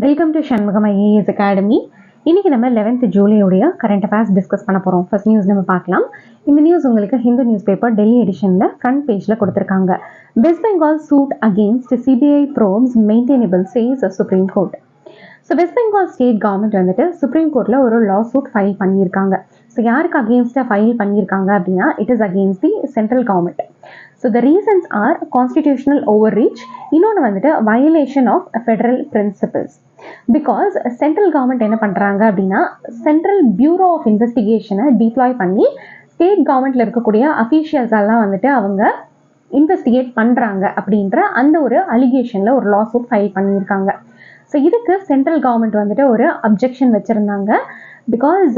Welcome to Shanmugam IAS academy. இன்னைக்கு நம்ம 11th ஜூலையோடைய current affairs discuss பண்ண போகிறோம். ஃபர்ஸ்ட் நியூஸ் நம்ம பார்க்கலாம். இந்த நியூஸ் உங்களுக்கு ஹிந்து நியூஸ் பேப்பர் டெல்லி எடிஷனில் ஃப்ரண்ட் பேஜில் கொடுத்துருக்காங்க. West Bengal suit against CBI probes maintainable says supreme court. So West Bengal state government வந்துட்டு சுப்ரீம் கோர்ட்டில் ஒரு லா சூட் ஃபைல் பண்ணியிருக்காங்க. ஸோ யாருக்கு அகெயின்ஸ்டாக ஃபைல் பண்ணியிருக்காங்க அப்படின்னா it is against the central government. So the reasons are constitutional overreach, இன்னொன்று வந்துட்டு violation of federal principles. Because central government என்ன பண்ணுறாங்க அப்படின்னா சென்ட்ரல் பியூரோ ஆஃப் இன்வெஸ்டிகேஷனை டிப்ளாய் பண்ணி ஸ்டேட் கவர்மெண்ட்டில் இருக்கக்கூடிய அஃபீஷியல்ஸ் எல்லாம் வந்துட்டு அவங்க இன்வெஸ்டிகேட் பண்ணுறாங்க அப்படின்ற அந்த ஒரு அலிகேஷனில் ஒரு லா சூட் ஃபைல் பண்ணியிருக்காங்க. ஸோ இதுக்கு சென்ட்ரல் கவர்மெண்ட் வந்துட்டு ஒரு அப்ஜெக்ஷன் வச்சுருந்தாங்க. பிகாஸ்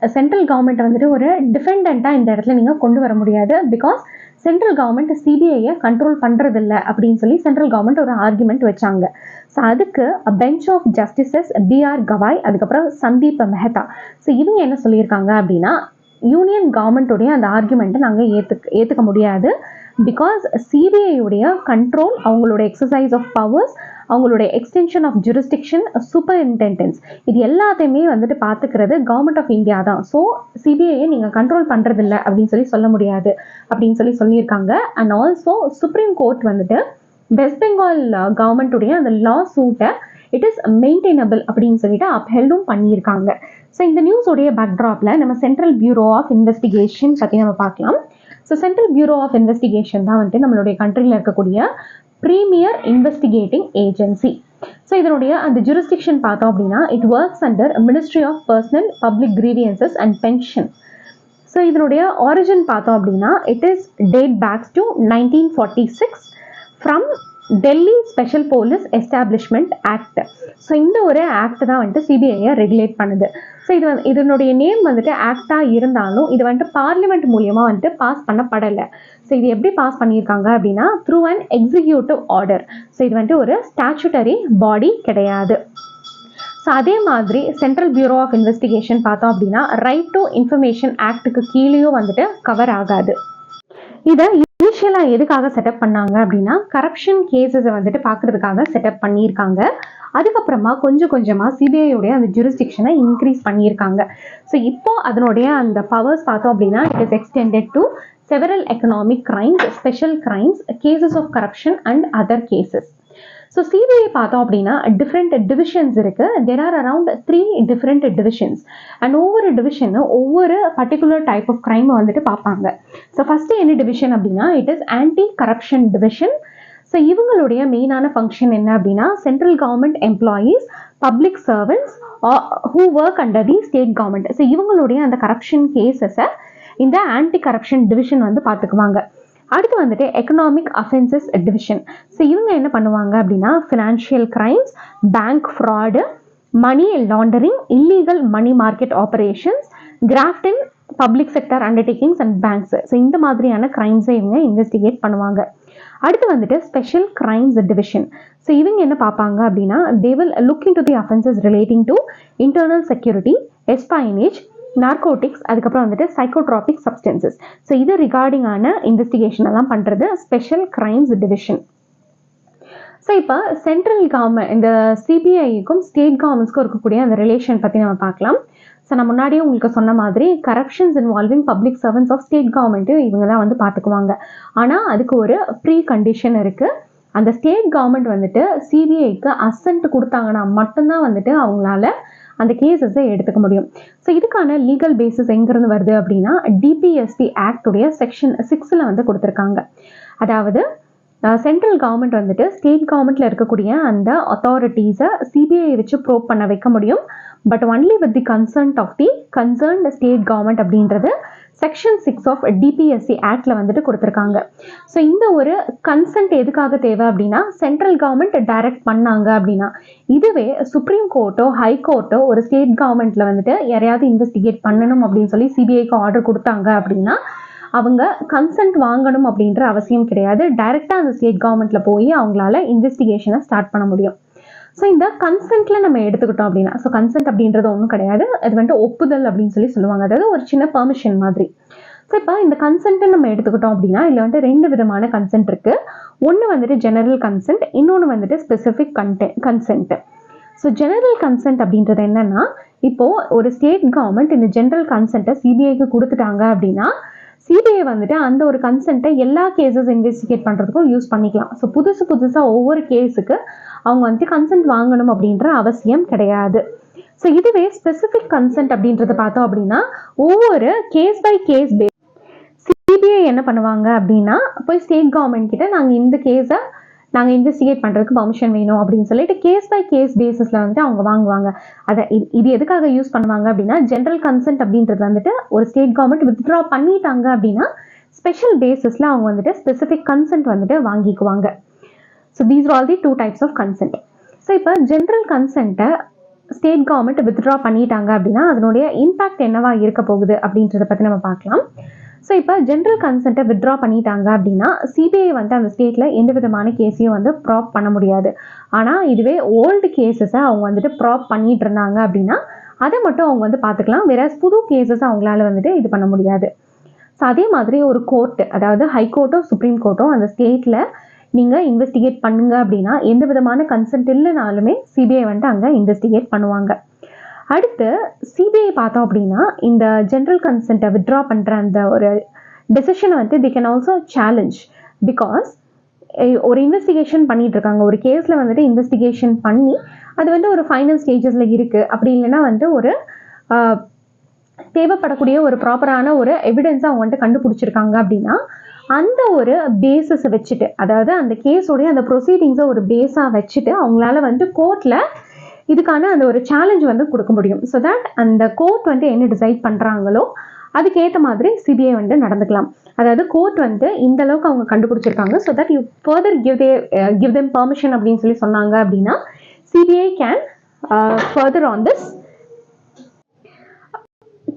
சென்ட்ரல் கவர்மெண்ட் வந்துட்டு ஒரு டிஃபெண்டண்ட்டாக இந்த இடத்துல நீங்கள் கொண்டு வர முடியாது. பிகாஸ் சென்ட்ரல் கவர்மெண்ட் சிபிஐயை கண்ட்ரோல் பண்ணுறதில்ல அப்படின்னு சொல்லி சென்ட்ரல் கவர்மெண்ட் ஒரு ஆர்குமெண்ட் வச்சாங்க. ஸோ அதுக்கு bench of justices B R Gavai, அதுக்கப்புறம் சந்தீப் மெஹ்தா, ஸோ இவங்க என்ன சொல்லியிருக்காங்க அப்படின்னா யூனியன் கவர்மெண்ட்டுடைய அந்த ஆர்குமெண்ட்டை நாங்கள் ஏற்றுக்க முடியாது. பிகாஸ் சிபிஐயுடைய கண்ட்ரோல், அவங்களோட எக்ஸசைஸ் ஆஃப் பவர்ஸ், அவங்களுடைய எக்ஸ்டென்ஷன் ஆஃப் ஜூரிஸ்டிக்ஷன், சூப்பரிண்டெண்டன்ஸ், இது எல்லாத்தையுமே வந்துட்டு பார்த்துக்கிறது கவர்மெண்ட் ஆஃப் இந்தியா தான். ஸோ சிபிஐயை நீங்கள் கண்ட்ரோல் பண்ணுறதில்ல அப்படின்னு சொல்ல முடியாது அப்படின்னு சொல்லியிருக்காங்க. அண்ட் ஆல்சோ சுப்ரீம் கோர்ட் வந்துட்டு வெஸ்ட் பெங்கால் கவர்மெண்ட்டுடைய அந்த லா சூட்டை இட் இஸ் மெயின்டெனபிள் அப்படின்னு சொல்லிட்டு அப்ஹெல்டும் பண்ணியிருக்காங்க. ஸோ இந்த நியூஸோடைய பேக்ட்ராப்பில் நம்ம சென்ட்ரல் பியூரோ ஆஃப் இன்வெஸ்டிகேஷன் பற்றி நம்ம பார்க்கலாம். So central bureau of investigation தான் வந்துட்டு நம்மளுடைய கண்ட்ரியில் இருக்கக்கூடிய ப்ரீமியர் இன்வெஸ்டிகேட்டிங் ஏஜென்சி. ஸோ இதனுடைய அந்த ஜூரிஸ்டிக்ஷன் பார்த்தோம் அப்படின்னா it works under ministry of personnel public grievances and pension. So இதனுடைய ஆரிஜின் பார்த்தோம் அப்படின்னா it is date backs to 1946 from Delhi special police establishment act. So இந்த ஒரு ஆக்ட் தான் வந்துட்டு சிபிஐயை ரெகுலேட் பண்ணுது. ஸோ இதனுடைய நேம் வந்துட்டு ஆக்டாக இருந்தாலும் இது வந்துட்டு பார்லிமெண்ட் மூலியமாக வந்துட்டு பாஸ் பண்ணப்படலை. ஸோ இது எப்படி பாஸ் பண்ணியிருக்காங்க அப்படின்னா through an executive order. So இது வந்துட்டு ஒரு ஸ்டாச்சுட்டரி பாடி கிடையாது. ஸோ அதே மாதிரி சென்ட்ரல் பியூரோ ஆஃப் இன்வெஸ்டிகேஷன் பார்த்தோம் அப்படின்னா ரைட் டு இன்ஃபர்மேஷன் ஆக்டுக்கு கீழேயும் வந்துட்டு கவர் ஆகாது. இதை இனிஷியலாக எதுக்காக செட்டப் பண்ணாங்க அப்படின்னா கரப்ஷன் கேசஸை வந்துட்டு பார்க்கறதுக்காக செட்டப் பண்ணியிருக்காங்க. அதுக்கப்புறமா கொஞ்சம் கொஞ்சமாக சிபிஐயோடைய அந்த ஜூரிஸ்டிக்ஷனை இன்க்ரீஸ் பண்ணியிருக்காங்க. ஸோ இப்போ அதனுடைய அந்த பவர்ஸ் பார்த்தோம் அப்படின்னா it is extended to several economic crimes, special crimes, cases of corruption and other cases. So CBI பார்த்தோம் அப்படின்னா டிஃப்ரெண்ட் டிவிஷன்ஸ் இருக்குது. There are around 3 different divisions and ஒவ்வொரு டிவிஷனும் ஒவ்வொரு பர்டிகுலர் டைப் ஆஃப் க்ரைம் வந்துட்டு பார்ப்பாங்க. ஸோ ஃபஸ்ட்டு என்ன division அப்படின்னா it is anti corruption division. So இவங்களுடைய மெயினான ஃபங்க்ஷன் என்ன அப்படின்னா central government employees, public servants who work under the state government. So இவங்களுடைய அந்த கரப்ஷன் கேசஸை இந்த ஆன்டி கரப்ஷன் டிவிஷன் வந்து பார்த்துக்குவாங்க. அடுத்து வந்துட்டு எக்கனாமிக் அஃபென்சஸ் டிவிஷன். ஸோ இவங்க என்ன பண்ணுவாங்க அப்படின்னா financial crimes, bank fraud, money laundering, illegal money market operations, graft in public sector undertakings and banks. So இந்த மாதிரியான கிரைம்ஸை இவங்க இன்வெஸ்டிகேட் பண்ணுவாங்க. அடுத்து வந்துட்டு ஸ்பெஷல் கிரைம்ஸ் டிவிஷன். ஸோ இவங்க என்ன பார்ப்பாங்க அப்படின்னா they will look in to the offences relating to internal security, espionage, narcotics, அதுக்கப்புறம் வந்துட்டு சைக்கோட்ராபிக் சப்ஸ்டன்சஸ். ஸோ இது ரிகார்டிங்கான இன்வெஸ்டிகேஷன் எல்லாம் பண்ணுறது ஸ்பெஷல் கிரைம்ஸ் டிவிஷன். ஸோ இப்போ சென்ட்ரல் கவர்மெண்ட் இந்த சிபிஐக்கும் ஸ்டேட் கவர்மெண்ட்ஸ்க்கும் இருக்கக்கூடிய அந்த ரிலேஷன் பற்றி நம்ம பார்க்கலாம். ஸோ நான் முன்னாடியே உங்களுக்கு சொன்ன மாதிரி corruptions involving public servants of state government இவங்க தான் வந்து பார்த்துக்குவாங்க. ஆனால் அதுக்கு ஒரு ப்ரீ கண்டிஷன் இருக்குது. அந்த ஸ்டேட் கவர்மெண்ட் வந்துட்டு சிபிஐக்கு அசென்ட் கொடுத்தாங்கன்னா மட்டும்தான் வந்துட்டு அவங்களால அந்த கேசஸை எடுத்துக்க முடியும். ஸோ இதுக்கான லீகல் பேசிஸ் எங்கேருந்து வருது அப்படின்னா டிபிஎஸ்பி ஆக்டுடைய செக்ஷன் 6 வந்து கொடுத்துருக்காங்க. அதாவது சென்ட்ரல் கவர்மெண்ட் வந்துட்டு ஸ்டேட் கவர்மெண்ட்டில் இருக்கக்கூடிய அந்த அத்தாரிட்டிஸை சிபிஐ வச்சு ப்ரோப் பண்ண வைக்க முடியும். But only with the concerned of the concerned state government அப்படின்றது செக்ஷன் 6 ஆஃப் டிபிஎஸ்சி ஆக்டில் வந்துட்டு கொடுத்துருக்காங்க. ஸோ இந்த ஒரு கன்சென்ட் எதுக்காக தேவை அப்படின்னா சென்ட்ரல் கவர்மெண்ட் டைரக்ட் பண்ணாங்க அப்படின்னா, இதுவே சுப்ரீம் கோர்ட்டோ ஹை கோர்ட்டோ ஒரு ஸ்டேட் கவர்மெண்ட்டில் வந்துட்டு யாரையாவது இன்வெஸ்டிகேட் பண்ணணும் அப்படின்னு சொல்லி சிபிஐக்கு ஆர்டர் கொடுத்தாங்க அப்படின்னா அவங்க கன்சென்ட் வாங்கணும் அப்படின்ற அவசியம் கிடையாது. டைரெக்டாக அந்த ஸ்டேட் கவர்மெண்ட்டில் போய் அவங்களால இன்வெஸ்டிகேஷனை ஸ்டார்ட் பண்ண முடியும். ஸோ இந்த கன்சென்ட்ல நம்ம எடுத்துக்கிட்டோம் அப்படின்னா ஸோ கன்சென்ட் அப்படின்றது ஒன்றும் கிடையாது, அது வந்துட்டு ஒப்புதல் அப்படின்னு சொல்லுவாங்க. அதாவது ஒரு சின்ன பெர்மிஷன் மாதிரி. ஸோ இப்போ இந்த கன்சென்ட்டை நம்ம எடுத்துக்கிட்டோம் அப்படின்னா இதில் வந்துட்டு 2 விதமான கன்சென்ட் இருக்குது. ஒன்று வந்துட்டு ஜெனரல் கன்சென்ட், இன்னொன்று வந்துட்டு specific consent. So general consent அப்படின்றது என்னன்னா, இப்போது ஒரு ஸ்டேட் கவர்மெண்ட் இந்த ஜெனரல் கன்சென்ட்டை சிபிஐக்கு கொடுத்துட்டாங்க அப்படின்னா, சிபிஐ வந்துட்டு அந்த ஒரு கன்சென்ட்டை எல்லா கேசஸ் இன்வெஸ்டிகேட் பண்ணுறதுக்கும் யூஸ் பண்ணிக்கலாம். ஸோ புதுசாக ஒவ்வொரு கேஸுக்கு அவங்க வந்துட்டு கன்சென்ட் வாங்கணும் அப்படின்ற அவசியம் கிடையாது. ஸோ இதுவே ஸ்பெசிஃபிக் கன்சென்ட் அப்படின்றத பார்த்தோம் அப்படின்னா, ஒவ்வொரு கேஸ் பை கேஸ் சிபிஐ என்ன பண்ணுவாங்க அப்படின்னா, போய் ஸ்டேட் கவர்மெண்ட் கிட்ட நாங்கள் இந்த கேஸை நாங்கள் இன்வெஸ்டிகேட் பண்ணுறதுக்கு பர்மிஷன் வேணும் அப்படின்னு சொல்லிட்டு கேஸ் பை கேஸ் பேசிஸில் வந்துட்டு அவங்க வாங்குவாங்க. அதை இது எதுக்காக யூஸ் பண்ணுவாங்க அப்படின்னா, ஜென்ரல் கன்சென்ட் அப்படின்றது வந்துட்டு ஒரு ஸ்டேட் கவர்மெண்ட் வித்ட்ரா பண்ணிட்டாங்க அப்படின்னா ஸ்பெஷல் பேசிஸில் அவங்க வந்துட்டு ஸ்பெசிஃபிக் கன்சென்ட் வந்துட்டு வாங்கிக்குவாங்க. So these are all the 2 types of consent. So இப்போ ஜென்ரல் கன்சென்ட்டை ஸ்டேட் கவர்மெண்ட் வித்ட்ரா பண்ணிட்டாங்க அப்படின்னா அதனுடைய இம்பேக்ட் என்னவா இருக்க போகுது அப்படின்றத பற்றி நம்ம பார்க்கலாம். ஸோ இப்போ ஜென்ரல் கன்சென்ட்டை வித்ட்ரா பண்ணிட்டாங்க அப்படின்னா சிபிஐ வந்து அந்த ஸ்டேட்டில் எந்த விதமான கேஸையும் வந்து ப்ராப் பண்ண முடியாது. ஆனால் இதுவே ஓல்டு கேசஸை அவங்க வந்துட்டு ப்ராப் பண்ணிட்டு இருந்தாங்க அப்படின்னா அதை மட்டும் அவங்க வந்து பார்த்துக்கலாம். வேற புது கேசஸ் அவங்களால வந்துட்டு இது பண்ண முடியாது. ஸோ அதே மாதிரி ஒரு கோர்ட்டு, அதாவது ஹைகோர்ட்டோ சுப்ரீம் கோர்ட்டோ அந்த ஸ்டேட்டில் நீங்கள் இன்வெஸ்டிகேட் பண்ணுங்க அப்படின்னா எந்த விதமான கன்சென்ட் இல்லைனாலுமே சிபிஐ வந்துட்டு அங்கே இன்வெஸ்டிகேட் பண்ணுவாங்க. அடுத்து சிபிஐ பார்த்தோம் அப்படின்னா இந்த ஜென்ரல் கன்சென்ட்டை வித்ட்ரா பண்ணுற அந்த ஒரு டெசிஷனை வந்து தி கேன் ஆல்சோ சேலஞ்ச். பிகாஸ் ஒரு இன்வெஸ்டிகேஷன் பண்ணிட்டு இருக்காங்க, ஒரு கேஸில் வந்துட்டு இன்வெஸ்டிகேஷன் பண்ணி அது வந்து ஒரு ஃபைனல் ஸ்டேஜஸில் இருக்குது. அப்படி இல்லைன்னா வந்து ஒரு தேவைப்படக்கூடிய ஒரு ப்ராப்பரான ஒரு எவிடன்ஸை அவங்க வந்துட்டு கண்டுபிடிச்சிருக்காங்க அப்படின்னா அந்த ஒரு பேஸஸை வச்சுட்டு, அதாவது அந்த கேஸோடைய அந்த ப்ரொசீடிங்ஸை ஒரு பேஸாக வச்சுட்டு அவங்களால வந்து கோர்ட்டில் இதுக்கான அந்த ஒரு சேலஞ்ச் வந்து கொடுக்க முடியும். ஸோ தட் அந்த கோர்ட் வந்து என்ன டிசைட் பண்ணுறாங்களோ அதுக்கேற்ற மாதிரி சிபிஐ வந்து நடந்துக்கலாம். அதாவது கோர்ட் வந்து இந்த அளவுக்கு அவங்க கண்டுபிடிச்சிருக்காங்க, so that you further give them permission அப்படின்னு சொல்லி சொன்னாங்க அப்படின்னா CBI can further on this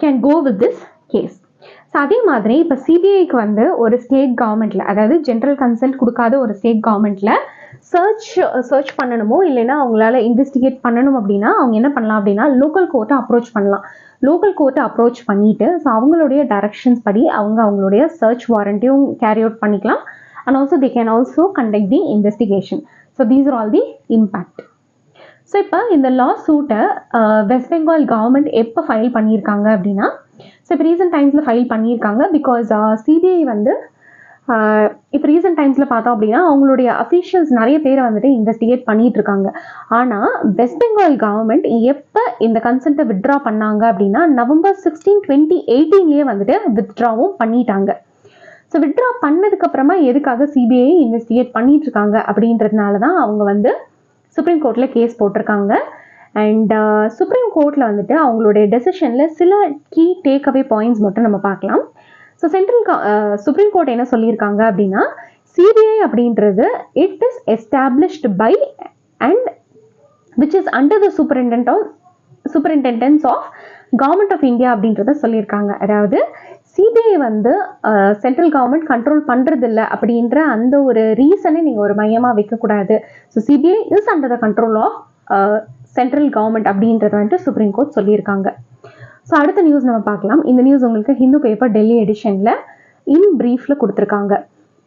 can go with this case. So அதே மாதிரி இப்போ சிபிஐக்கு வந்து ஒரு ஸ்டேட் கவர்மெண்ட்டில், அதாவது ஜென்ரல் கன்சென்ட் கொடுக்காத ஒரு ஸ்டேட் கவர்மெண்ட்டில் சர்ச் பண்ணணுமோ இல்லைன்னா அவங்களால இன்வெஸ்டிகேட் பண்ணணும் அப்படின்னா அவங்க என்ன பண்ணலாம் அப்படின்னா லோக்கல் கோர்ட்டை அப்ரோச் பண்ணலாம். லோக்கல் கோர்ட்டை அப்ரோச் பண்ணிவிட்டு ஸோ அவங்களுடைய டைரக்ஷன்ஸ் படி அவங்களுடைய சர்ச் வாரண்ட்டையும் கேரி அவுட் பண்ணிக்கலாம். And also they can also conduct the investigation. So these are all the impact. So இப்போ இந்த லா சூட்டை வெஸ்ட் பெங்கால் கவர்மெண்ட் எப்போ ஃபைல் பண்ணியிருக்காங்க அப்படின்னா, ஸோ இப்போ ரீசெண்ட் டைம்ஸில் ஃபைல் பண்ணியிருக்காங்க. பிகாஸ் சிபிஐ வந்து இப்போ ரீசெண்ட் டைம்ஸில் பார்த்தோம் அப்படின்னா அவங்களுடைய அஃபீஷியல்ஸ் நிறைய பேரை வந்துட்டு இன்வெஸ்டிகேட் பண்ணிட்டு இருக்காங்க. ஆனால் வெஸ்ட் பெங்கால் கவர்மெண்ட் எப்போ இந்த கன்சென்ட்டை வித்ட்ரா பண்ணாங்க அப்படின்னா November 16, 2018 வந்துட்டு வித்ட்ராவும் பண்ணிட்டாங்க. ஸோ வித்ட்ரா பண்ணதுக்கப்புறமா எதுக்காக சிபிஐ இன்வெஸ்டிகேட் பண்ணிட்டு இருக்காங்க அப்படின்றதுனால தான் அவங்க வந்து சுப்ரீம் கோர்ட்டில் கேஸ் போட்டிருக்காங்க. அண்ட் சுப்ரீம் கோர்ட்டில் வந்துட்டு அவங்களுடைய டெசிஷனில் சில கீ டேக் அவே பாயிண்ட்ஸ் மட்டும் நம்ம பார்க்கலாம். ஸோ சுப்ரீம் கோர்ட் என்ன சொல்லியிருக்காங்க அப்படின்னா, சிபிஐ அப்படின்றது it is established by and which is under the superintendence of government of India அப்படின்றத சொல்லியிருக்காங்க. அதாவது சிபிஐ வந்து சென்ட்ரல் கவர்மெண்ட் கண்ட்ரோல் பண்ணுறதில்ல அப்படின்ற அந்த ஒரு ரீசனை நீங்கள் ஒரு மையமாக வைக்கக்கூடாது. So CBI is under the control of central government அப்படின்றத வந்துட்டு சுப்ரீம் கோர்ட் சொல்லியிருக்காங்க. ஸோ அடுத்த நியூஸ் நம்ம பார்க்கலாம். இந்த நியூஸ் உங்களுக்கு ஹிந்து பேப்பர் டெல்லி எடிஷனில் இன் ப்ரீஃபில் கொடுத்துருக்காங்க.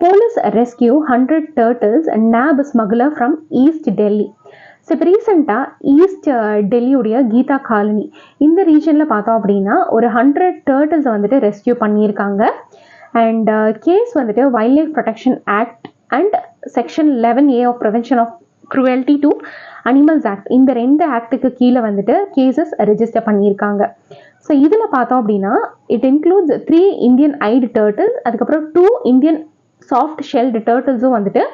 Police rescue 100 turtles and nab smuggler from east Delhi. So இப்போ ரீசெண்டாக ஈஸ்ட் டெல்லியுடைய கீதா காலனி இந்த ரீஜனில் பார்த்தோம் அப்படின்னா ஒரு 100 turtles வந்துட்டு ரெஸ்கியூ பண்ணியிருக்காங்க. அண்ட் கேஸ் வந்துட்டு wild life protection act and section 11A of prevention of cruelty to animals act, இந்த 2 ஆக்டுக்கு கீழே வந்துட்டு கேசஸ் ரெஜிஸ்டர் பண்ணியிருக்காங்க. ஸோ இதில் பார்த்தோம் அப்படின்னா இட் இன்க்ளூட்ஸ் 3 இந்தியன் ஐடு டர்ட்டில்ஸ், அதுக்கப்புறம் 2 இந்தியன் சாஃப்ட் ஷெல்டு டர்ட்டில்ஸும் வந்துட்டு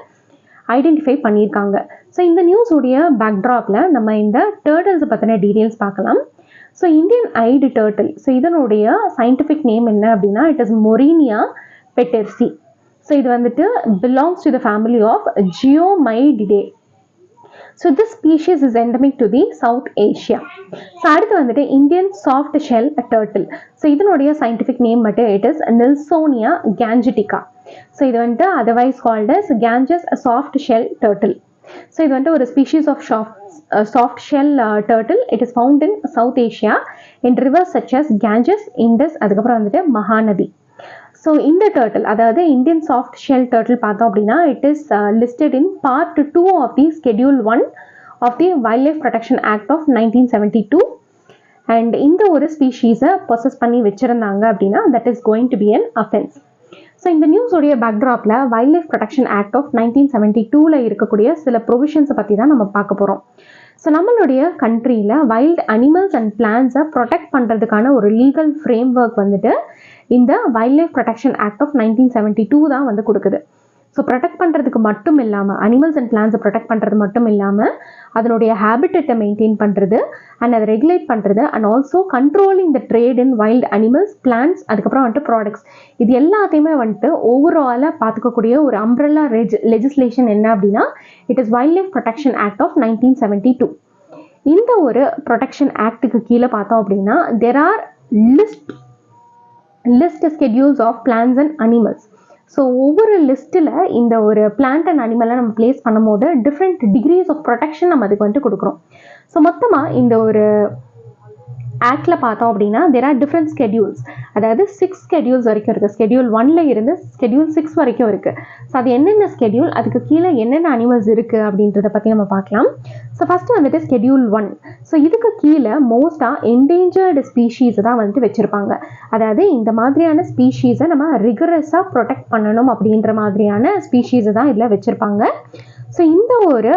ஐடென்டிஃபை பண்ணியிருக்காங்க. ஸோ இந்த நியூஸுடைய பேக்ட்ராப்பில் நம்ம இந்த டர்ட்டில்ஸை பற்றின டீட்டெயில்ஸ் பார்க்கலாம். So Indian eyed turtle, so இதனுடைய சயின்டிஃபிக் நேம் என்ன அப்படின்னா it is Morenia petersi. So இது வந்துட்டு belongs to the family of Geoemydidae. So this species is endemic to the South Asia. So அடுத்து வந்துட்டு Indian soft shell turtle. So இதனுடைய scientific name மட்டும் it is Nilssonia gangetica. So இது வந்துட்டு otherwise called as Ganges soft shell turtle. So இது வந்துட்டு ஒரு species of soft shell turtle. It is found in South Asia in reverse such as Ganges, Indies, அதுக்கப்புறம் வந்துட்டு Mahanadi. So இந்த turtle, அதாவது Indian soft shell turtle பார்த்தோம் அப்படின்னா it is listed in part 2 of the schedule 1 of the wild life protection act of 1972. And இந்த ஒரு ஸ்பீஷீஸை possess பண்ணி வச்சுருந்தாங்க அப்படின்னா that is going to be an offence. So இந்த நியூஸோடைய பேக்ட்ராப்பில் wild life protection act of 1972 இருக்கக்கூடிய சில ப்ரொவிஷன்ஸை பற்றி தான் நம்ம பார்க்க போகிறோம். ஸோ நம்மளுடைய கண்ட்ரியில் வைல்ட் அனிமல்ஸ் அண்ட் பிளான்ஸை ப்ரொடெக்ட் பண்ணுறதுக்கான ஒரு லீகல் ஃப்ரேம் ஒர்க் வந்துட்டு இந்த wild life protection act of 1972 தான் வந்து கொடுக்குது. ஸோ ப்ரொடெக்ட் பண்ணுறதுக்கு மட்டும் இல்லாமல், அனிமல்ஸ் அண்ட் பிளான்ஸை ப்ரொடெக்ட் பண்ணுறது மட்டும் இல்லாமல் அதனுடைய ஹேபிட்டட்டை மெயின்டைன் பண்ணுறது அண்ட் அதை ரெகுலேட் பண்ணுறது and also controlling the trade in wild animals, plants, அதுக்கப்புறம் வந்துட்டு ப்ராடக்ட்ஸ், இது எல்லாத்தையுமே வந்துட்டு ஓவராலாக பார்த்துக்கக்கூடிய ஒரு அம்ப்ரெல்லா லெஜிஸ்லேஷன் என்ன அப்படின்னா it is wild life protection act of 1972. இந்த ஒரு ப்ரொடெக்ஷன் ஆக்டுக்கு கீழே பார்த்தோம் அப்படின்னா there are list schedules of plants and animals. So ஒவ்வொரு லிஸ்ட்டில் இந்த ஒரு பிளான்ட் அண்ட் அனிமலை நம்ம பிளேஸ் பண்ணும்போது டிஃப்ரெண்ட் டிகிரிஸ் ஆஃப் ப்ரொடெக்ஷன் நம்ம அதுக்கு வந்துட்டு கொடுக்குறோம். ஸோ மொத்தமாக இந்த ஒரு ஆக்டில் பார்த்தோம் அப்படின்னா there are different schedules, அதாவது 6 schedules வரைக்கும் இருக்குது. ஸ்கெடியூல் 1 இருந்து ஸ்கெடியூல் 6 வரைக்கும் இருக்குது. ஸோ அது என்னென்ன ஸ்கெடியூல், அதுக்கு கீழே என்னென்ன அனிமல்ஸ் இருக்குது அப்படின்றத பற்றி நம்ம பார்க்கலாம். ஸோ ஃபஸ்ட்டு வந்துட்டு ஸ்கெடியூல் 1. ஸோ இதுக்கு கீழே மோஸ்ட்டாக என்டேஞ்சர்டு ஸ்பீஷீஸை தான் வந்துட்டு வச்சுருப்பாங்க. அதாவது இந்த மாதிரியான ஸ்பீஷீஸை நம்ம ரிகரஸாக ப்ரொடெக்ட் பண்ணணும் அப்படின்ற மாதிரியான ஸ்பீஷீஸை தான் இதில் வச்சுருப்பாங்க. ஸோ இந்த ஒரு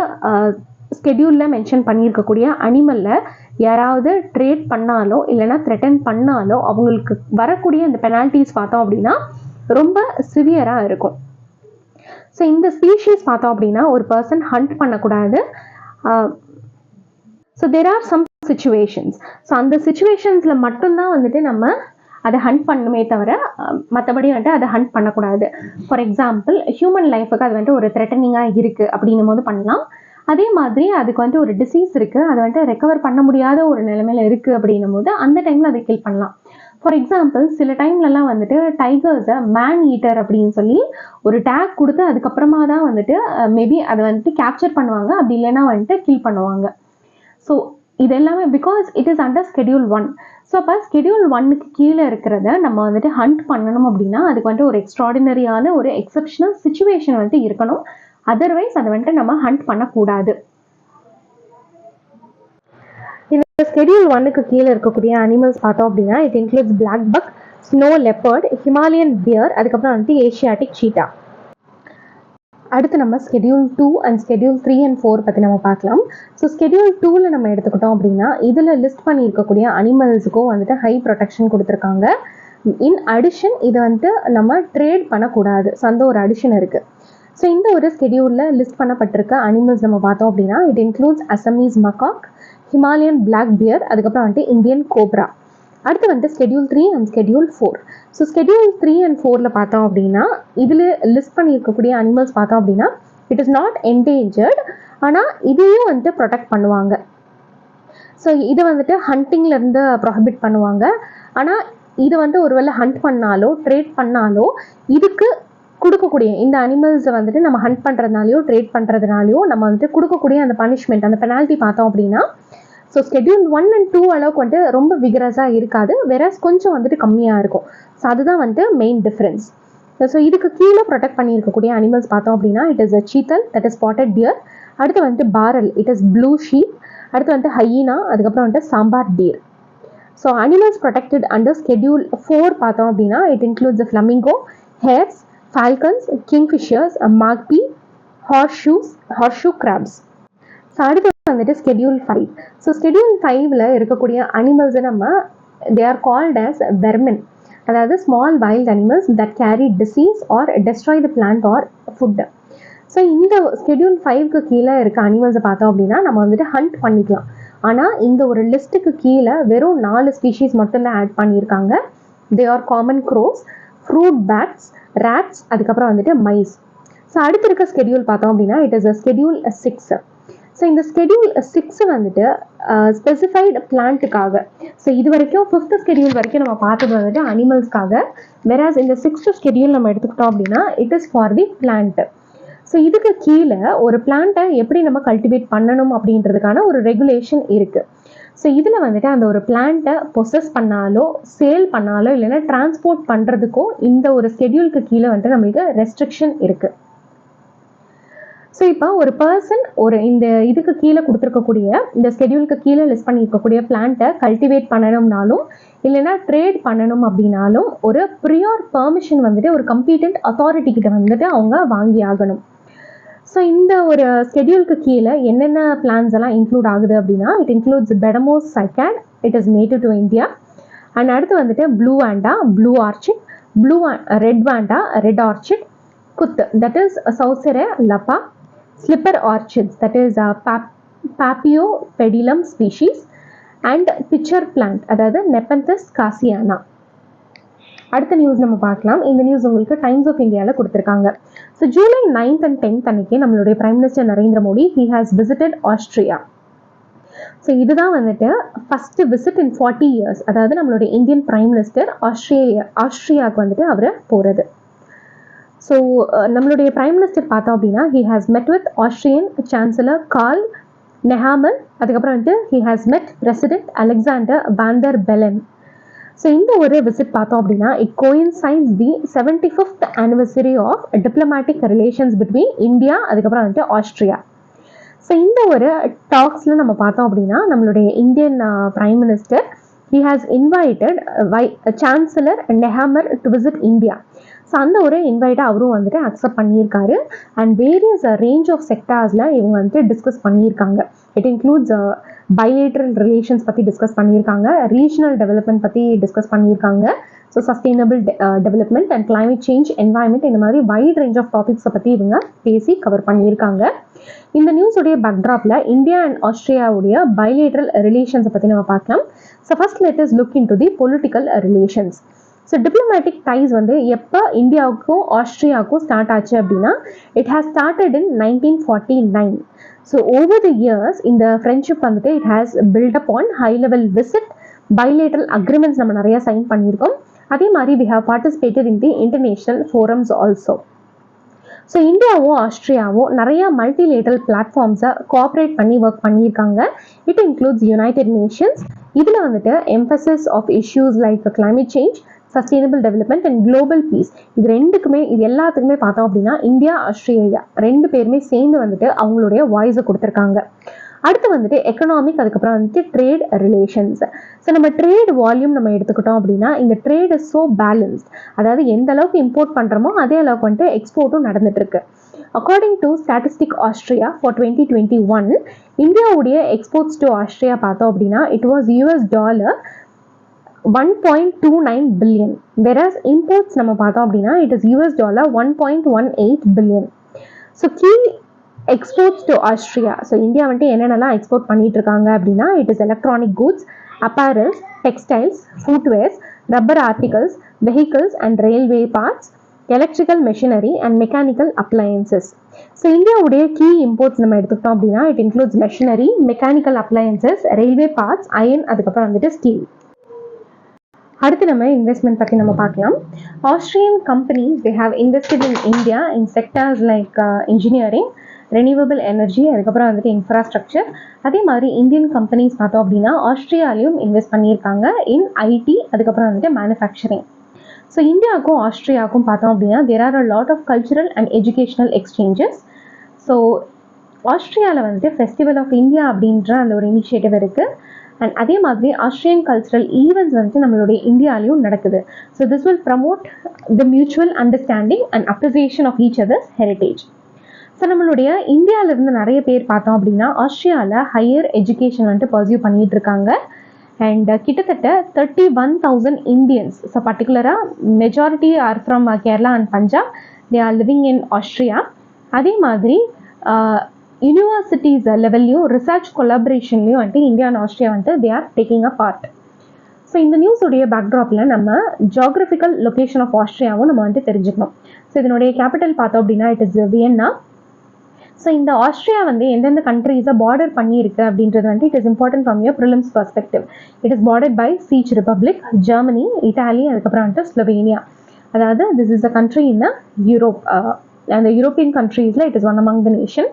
ஸ்கெடியூலில் மென்ஷன் பண்ணியிருக்கக்கூடிய அனிமலில் யாராவது ட்ரேட் பண்ணாலோ இல்லைனா த்ரெட்டன் பண்ணாலோ அவங்களுக்கு வரக்கூடிய இந்த பெனால்ட்டிஸ் பார்த்தோம் அப்படின்னா ரொம்ப சிவியராக இருக்கும். ஸோ இந்த ஸ்பீஷீஸ் பார்த்தோம் அப்படின்னா ஒரு பர்சன் ஹண்ட் பண்ணக்கூடாது. So there are some situations. So அந்த சிச்சுவேஷன்ஸில் மட்டும்தான் வந்துட்டு நம்ம அதை ஹண்ட் பண்ணுமே தவிர மற்றபடி வந்துட்டு அதை ஹண்ட் பண்ணக்கூடாது. ஃபார் எக்ஸாம்பிள் ஹியூமன் லைஃபுக்கு அது வந்துட்டு ஒரு த்ரெட்டனிங்காக இருக்குது அப்படின்னும் போது பண்ணலாம். அதே மாதிரி அதுக்கு வந்துட்டு ஒரு டிசீஸ் இருக்குது, அதை வந்துட்டு ரெக்கவர் பண்ண முடியாத ஒரு நிலைமையில் இருக்குது அப்படின்னும் போது அந்த டைமில் அதை கில் பண்ணலாம். ஃபார் எக்ஸாம்பிள் சில டைம்லலாம் வந்துட்டு டைகர்ஸை மேன் ஈட்டர் அப்படின்னு சொல்லி ஒரு டேக் கொடுத்து அதுக்கப்புறமா தான் வந்துட்டு மேபி அதை வந்துட்டு கேப்சர் பண்ணுவாங்க, அப்படி இல்லைன்னா வந்துட்டு கில் பண்ணுவாங்க. ஸோ இது எல்லாமே because it is under schedule 1. So அப்போ ஸ்கெடியூல் 1க்கு கீழே இருக்கிறத நம்ம வந்துட்டு ஹண்ட் பண்ணணும் அப்படின்னா அதுக்கு வந்துட்டு ஒரு எக்ஸ்ட்ராடினரியான ஒரு எக்ஸப்ஷனல் சிச்சுவேஷன் வந்துட்டு இருக்கணும். அதர்வைஸ் அதை வந்துட்டு நம்ம ஹண்ட் பண்ணக்கூடாது. இந்த ஸ்கெடியூல் 1க்கு கீழே இருக்கக்கூடிய அனிமல்ஸ் பார்த்தோம் அப்படின்னா it includes black buck, snow leopard, Himalayan bear, அதுக்கப்புறம் வந்துட்டு ஏஷியாட்டிக் சீட்டா. அடுத்து நம்ம ஸ்கெடியூல் 2 அண்ட் ஸ்கெடியூல் 3 and 4 பற்றி நம்ம பார்க்கலாம். ஸோ ஸ்கெடியூல் 2ல் நம்ம எடுத்துக்கிட்டோம் அப்படின்னா இதில் லிஸ்ட் பண்ணியிருக்கக்கூடிய அனிமல்ஸுக்கும் வந்துட்டு ஹை ப்ரொடெக்ஷன் கொடுத்துருக்காங்க. இன் அடிஷன் இதை வந்துட்டு நம்ம ட்ரேட் பண்ணக்கூடாது. ஸோ அந்த ஒரு அடிஷன் இருக்குது. ஸோ இந்த ஒரு ஸ்கெடியூலில் லிஸ்ட் பண்ணப்பட்டிருக்க அனிமல்ஸ் நம்ம பார்த்தோம் அப்படின்னா it includes Assamese macaque, Himalayan black bear, அதுக்கப்புறம் வந்துட்டு இந்தியன் கோப்ரா. அடுத்து வந்துட்டு schedule 3 and schedule 4. So schedule 3 and 4ல் பார்த்தோம் அப்படின்னா இதில் லிஸ்ட் பண்ணியிருக்கக்கூடிய அனிமல்ஸ் பார்த்தோம் அப்படின்னா இட் இஸ் நாட் என்டேஞ்சர்ட், ஆனால் இதையும் வந்துட்டு ப்ரொடெக்ட் பண்ணுவாங்க. ஸோ இதை வந்துட்டு ஹண்டிங்லேருந்து ப்ரொஹிபிட் பண்ணுவாங்க. ஆனால் இது வந்துட்டு ஒருவேளை ஹண்ட் பண்ணாலோ ட்ரேட் பண்ணாலோ இதுக்கு கொடுக்கக்கூடிய இந்த அனிமல்ஸை வந்துட்டு நம்ம ஹண்ட் பண்ணுறதுனாலையோ ட்ரேட் பண்ணுறதுனாலையோ நம்ம வந்துட்டு கொடுக்கக்கூடிய அந்த பனிஷ்மெண்ட், அந்த பெனால்ட்டி பார்த்தோம் அப்படின்னா ஸோ ஸ்கெடியூல் 1 and 2 அளவுக்கு வந்துட்டு ரொம்ப விகரஸாக இருக்காது, வேறஸ் கொஞ்சம் வந்துட்டு கம்மியாக இருக்கும். ஸோ அதுதான் வந்துட்டு மெயின் டிஃப்ரென்ஸ். ஸோ இதுக்கு கீழே ப்ரொடெக்ட் பண்ணியிருக்கக்கூடிய அனிமல்ஸ் பார்த்தோம் அப்படின்னா it is a Sheetal, that is spotted dear. அடுத்து வந்துட்டு barrel, it is blue sheep. அடுத்து வந்துட்டு ஹையினா, அதுக்கப்புறம் வந்துட்டு sambar deer. So animals protected under schedule 4 பார்த்தோம் அப்படின்னா it includes the flamingo, hairs, falcons, kingfishers, magpie, horseshoe crabs. So அடுத்து வந்துட்டு ஸ்கெடியூல் 5. ஸோ ஸ்கெடியூல் 5ல் இருக்கக்கூடிய அனிமல்ஸை நம்ம they are called as vermin, அதாவது small wild animals that carry disease or destroy the plant or food. So இந்த schedule 5க்கு கீழே இருக்க அனிமல்ஸை பார்த்தோம் அப்படின்னா நம்ம வந்துட்டு ஹண்ட் பண்ணிக்கலாம். ஆனால் இந்த ஒரு லிஸ்ட்டுக்கு கீழே வெறும் 4 ஸ்பீஷீஸ் மட்டும்தான் ஆட் பண்ணியிருக்காங்க. They are common crows, fruit bats, rats, அதுக்கப்புறம் வந்துட்டு மைஸ். ஸோ அடுத்து இருக்க ஸ்கெடியூல் பார்த்தோம் அப்படின்னா it is a schedule 6. So இந்த ஸ்கெடியூல் 6 வந்துட்டு ஸ்பெசிஃபைடு பிளான்ட்டுக்காக. ஸோ இது வரைக்கும் 5th ஸ்கெடியூல் வரைக்கும் நம்ம பார்த்தது வந்துட்டு அனிமல்ஸ்க்காக. வேறாஸ் இந்த 6th ஸ்கெடியூல் நம்ம எடுத்துக்கிட்டோம் அப்படின்னா it is for the plant. So இதுக்கு கீழே ஒரு பிளான்ட்டை எப்படி நம்ம கல்டிவேட் பண்ணணும் அப்படின்றதுக்கான ஒரு ரெகுலேஷன் இருக்குது. ஸோ இதில் வந்துட்டு அந்த ஒரு பிளான்ட்டை பொசஸ் பண்ணாலோ சேல் பண்ணாலோ இல்லைன்னா டிரான்ஸ்போர்ட் பண்ணுறதுக்கோ இந்த ஒரு ஸ்கெடியூலுக்கு கீழே வந்துட்டு நம்மளுக்கு ரெஸ்ட்ரிக்ஷன் இருக்குது. ஸோ இப்போ ஒரு பர்சன் இந்த இதுக்கு கீழே கொடுத்துருக்கக்கூடிய இந்த ஸ்கெடியூலுக்கு கீழே லிஸ்ட் பண்ணியிருக்கக்கூடிய பிளான்ட்டை கல்டிவேட் பண்ணணும்னாலும் இல்லைன்னா ட்ரேட் பண்ணணும் அப்படின்னாலும் ஒரு ப்ரியோர் பெர்மிஷன் வந்துட்டு ஒரு கம்பீட்டன்ட் அத்தாரிட்டி கிட்ட வந்துட்டு அவங்க வாங்கி ஆகணும். ஸோ இந்த ஒரு ஸ்கெடியூலுக்கு கீழே என்னென்ன பிளான்ஸ் எல்லாம் இன்க்ளூட் ஆகுது அப்படின்னா, it includes Beddome's cycad, it is native to India. And அடுத்து வந்துட்டு blue vanda, blue orchid, red vanda, red orchid, kuth that is Saussurea lappa, slipper orchids that is Paphiopedilum species, and pitcher plant அதாவது Nepenthes காசியானா. அடுத்த news நம்ம பார்க்கலாம். இந்த news உங்களுக்கு times of இந்தியாவில் கொடுத்துருக்காங்க. So July 9th and 10th அன்னைக்கு நம்மளுடைய prime minister Narendra Modi he has visited Austria. So இதுதான் வந்துட்டு ஃபர்ஸ்ட் விசிட் இன் 40 years. அதாவது நம்மளுடைய இந்தியன் பிரைம் மினிஸ்டர் ஆஸ்திரியாவுக்கு வந்துட்டு அவர் போகிறது. ஸோ நம்மளுடைய பிரைம் மினிஸ்டர் பார்த்தோம் அப்படின்னா he has met with Austrian chancellor Karl Nehammer. அதுக்கப்புறம் வந்துட்டு he has met president Alexander Van der Bellen. So இந்த ஒரு விசிட் பார்த்தோம் அப்படின்னா it coincides the 75th anniversary of diplomatic relations between India அதுக்கப்புறம் வந்துட்டு ஆஸ்திரியா. ஸோ இந்த ஒரு டாக்ஸில் நம்ம பார்த்தோம் அப்படின்னா நம்மளுடைய Indian prime minister he has invited chancellor Nehammer to visit India. So அந்த ஒரு இன்வைட்டை அவரும் வந்துட்டு அக்செப்ட் பண்ணியிருக்காரு. அண்ட் வேரியஸ் ரேஞ்ச் ஆஃப் செக்டார்ஸில் இவங்க வந்துட்டு டிஸ்கஸ் பண்ணியிருக்காங்க. இட் இன்க்ளூட்ஸ் பைலேட்ரல் ரிலேஷன்ஸ் பற்றி டிஸ்கஸ் பண்ணியிருக்காங்க, ரீஜனல் டெவலப்மெண்ட் பற்றி டிஸ்கஸ் பண்ணியிருக்காங்க, so sustainable development and climate change, environment, இந்த மாதிரி வைட் ரேஞ்ச் ஆஃப் டாபிக்ஸை பற்றி இவங்க பேசி கவர் பண்ணியிருக்காங்க. இந்த நியூஸுடைய பேக்ட்ராப்பில் இந்தியா அண்ட் ஆஸ்திரியாவுடைய பைலேட்ரல் ரிலேஷன்ஸை பற்றி நம்ம பார்க்கலாம். So first let us look in to the political relations. So diplomatic ties வந்து எப்போ இந்தியாவுக்கும் ஆஸ்திரியாவுக்கும் ஸ்டார்ட் ஆச்சு அப்படின்னா it has started in 1949. So over the years இந்த ஃப்ரெண்ட்ஷிப் வந்துட்டு it has built up on high level visit, bilateral agreements நம்ம நிறைய சைன் பண்ணியிருக்கோம். அதே மாதிரி we have participated in the international forums also. So இந்தியாவும் ஆஸ்திரியாவும் நிறைய மல்டிலேட்ரல் பிளாட்ஃபார்ம்ஸை கோஆப்ரேட் பண்ணி ஒர்க் பண்ணியிருக்காங்க. It includes United Nations. இதில் வந்துட்டு emphasis of issues like climate change, sustainable development and global peace, இது எல்லாத்துக்குமே பார்த்தோம் அப்படின்னா இந்தியா ஆஸ்திரேலியா ரெண்டு பேருமே சேர்ந்து வந்துட்டு அவங்களுடைய வாய்ஸை கொடுத்துருக்காங்க. அடுத்து வந்துட்டு எக்கனாமிக், அதுக்கப்புறம் வந்துட்டு ட்ரேட் ரிலேஷன்ஸ். ஸோ நம்ம ட்ரேட் வால்யூம் நம்ம எடுத்துக்கிட்டோம் அப்படின்னா இந்த ட்ரேட் இஸ் ஸோ பேலன்ஸ்ட். அதாவது எந்த அளவுக்கு இம்போர்ட் பண்ணுறோமோ அதே அளவுக்கு வந்துட்டு எக்ஸ்போர்ட்டும் நடந்துட்டு இருக்கு. According to statistic Austria for 2021 இந்தியாவுடைய எக்ஸ்போர்ட்ஸ் டு ஆஸ்திரியா பார்த்தோம் அப்படின்னா it was $1.29 billion. whereas imports நம்ம பார்த்தோம் அப்படின்னா it is $1.18 billion. So key exports to Austria. So India வந்துட்டு என்னென்னலாம் எக்ஸ்போர்ட் பண்ணிட்டு இருக்காங்க அப்படின்னா it is electronic goods, apparels, textiles, footwears, rubber articles, vehicles and railway parts, electrical machinery and mechanical appliances. So இந்தியாவுடைய key imports நம்ம எடுத்துக்கிட்டோம் அப்படின்னா it includes machinery, mechanical appliances, railway parts, iron, அதுக்கப்புறம் வந்துட்டு ஸ்டீல். அடுத்து நம்ம இன்வெஸ்ட்மெண்ட் பற்றி நம்ம பார்க்கலாம். Austrian companies they have invested in India in sectors like engineering, renewable energy, அதுக்கப்புறம் வந்துட்டு இன்ஃப்ராஸ்ட்ரக்சர். அதே மாதிரி இந்தியன் கம்பெனிஸ் பார்த்தோம் அப்படின்னா ஆஸ்திரியாலையும் இன்வெஸ்ட் பண்ணியிருக்காங்க இன் ஐடி, அதுக்கப்புறம் வந்துட்டு மேனுஃபேக்சரிங். ஸோ இந்தியாவுக்கும் ஆஸ்திரியாவுக்கும் பார்த்தோம் அப்படின்னா there are a lot of cultural and educational exchanges. So ஆஸ்திரியாவில் வந்துட்டு ஃபெஸ்டிவல் ஆஃப் இந்தியா அப்படின்ற அந்த ஒரு இனிஷியேட்டிவ் இருக்குது. அண்ட் அதே மாதிரி ஆஸ்திரியன் கல்ச்சரல் ஈவெண்ட்ஸ் வந்துட்டு நம்மளுடைய இந்தியாலையும் நடக்குது. So this will promote the mutual understanding and appreciation of each other's heritage. So நம்மளுடைய இந்தியாவிலேருந்து நிறைய பேர் பார்த்தோம் அப்படின்னா ஆஸ்திரியாவில் ஹையர் எஜுகேஷன் வந்துட்டு பர்சியூ பண்ணிட்டு இருக்காங்க. அண்ட் கிட்டத்தட்ட 31,000 இந்தியன்ஸ், ஸோ பர்டிகுலராக majority are from Kerala and Punjab, they are living in Austria. அதே மாதிரி யூனிவர்சிட்டிஸ் லெவல்லையும் ரிசர்ச் கொலாபரேஷன்லையும் வந்துட்டு இந்தியா அண்ட் ஆஸ்திரியா வந்துட்டு they are taking a part. So இந்த நியூஸுடைய பேக்ட்ராப்பில் நம்ம ஜியாகிரபிக்கல் லொக்கேஷன் ஆஃப் ஆஸ்திரியாவும் நம்ம வந்துட்டு தெரிஞ்சுக்கணும். ஸோ இதனுடைய கேபிட்டல் பார்த்தோம் அப்படின்னா இட் இஸ் வியன்னா. ஸோ இந்த ஆஸ்திரியா வந்து எந்தெந்த கண்ட்ரீஸை பார்டர் பண்ணியிருக்கு அப்படின்றது வந்துட்டு it is important from your prelims perspective. It is bordered by Czech Republic, Germany, Italy, அதுக்கப்புறம் வந்துட்டு ஸ்லோவேனியா. அதாவது this is a country in Europe. அந்த யூரோப்பியன் கண்ட்ரீஸில் it is one among the nation.